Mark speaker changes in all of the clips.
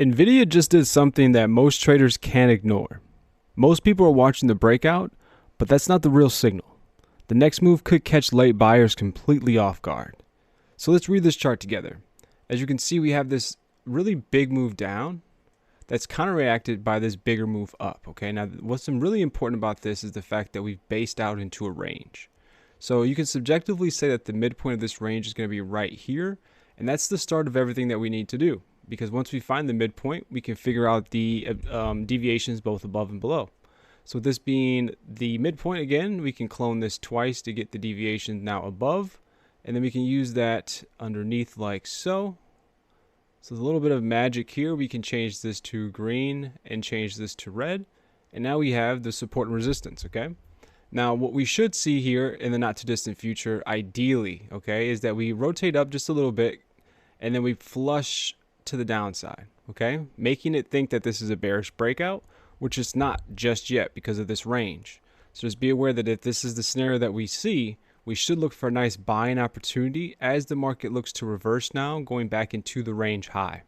Speaker 1: NVIDIA just did something that most traders can't ignore. Most people are watching the breakout, but that's not the real signal. The next move could catch late buyers completely off guard. So let's read this chart together. As you can see, we have this really big move down that's counteracted by this bigger move up. Okay, now what's really important about this is the fact that we've based out into a range. So you can subjectively say that the midpoint of this range is going to be right here, and that's the start of everything that we need to do. Because once we find the midpoint, we can figure out the deviations both above and below. So with this being the midpoint again, we can clone this twice to get the deviation now above, and then we can use that underneath like so. So there's a little bit of magic here. We can change this to green and change this to red, and now we have the support and resistance. Okay. Now what we should see here in the not too distant future, ideally, okay, is that we rotate up just a little bit, and then we flush to the downside, okay, making it think that this is a bearish breakout, which is not just yet because of this range. So just be aware that if this is the scenario that we see, we should look for a nice buying opportunity as the market looks to reverse now, going back into the range high.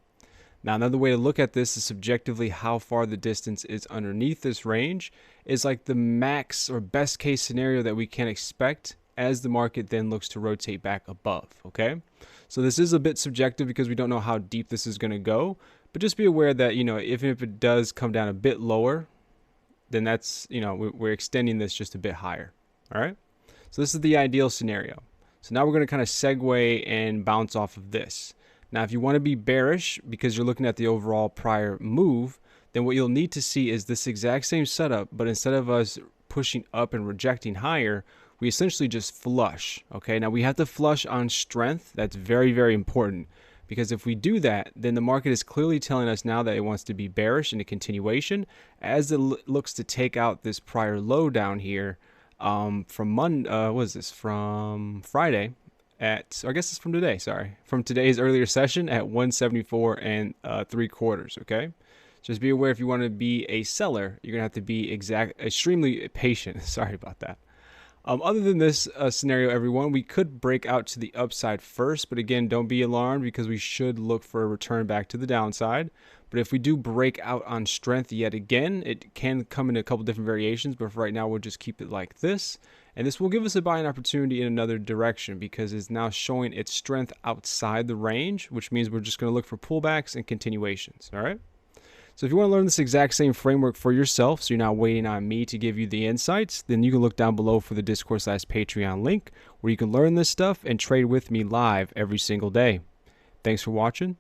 Speaker 1: Now another way to look at this is subjectively how far the distance is underneath this range is like the max or best case scenario that we can expect as the market then looks to rotate back above. Okay, so this is a bit subjective because we don't know how deep this is going to go, but just be aware that, you know, even if it does come down a bit lower, then that's, you know, we're extending this just a bit higher. All right, so this is the ideal scenario. So now we're going to kind of segue and bounce off of this. Now if you want to be bearish because you're looking at the overall prior move, then what you'll need to see is this exact same setup, but instead of us pushing up and rejecting higher, we essentially just flush. Okay, now we have to flush on strength. That's very, very important, because if we do that, then the market is clearly telling us now that it wants to be bearish in a continuation as it looks to take out this prior low down here from what is this, from Friday at, I guess it's from today, sorry, from today's earlier session at 174 and 3/4. Okay, just be aware if you want to be a seller, you're gonna have to be extremely patient. Sorry about that. Other than this scenario, everyone, we could break out to the upside first, but again, don't be alarmed because we should look for a return back to the downside. But if we do break out on strength yet again, it can come in a couple different variations, but for right now, we'll just keep it like this. And this will give us a buying opportunity in another direction because it's now showing its strength outside the range, which means we're just going to look for pullbacks and continuations. All right. So if you want to learn this exact same framework for yourself, so you're not waiting on me to give you the insights, then you can look down below for the Discourse/Patreon link where you can learn this stuff and trade with me live every single day. Thanks for watching.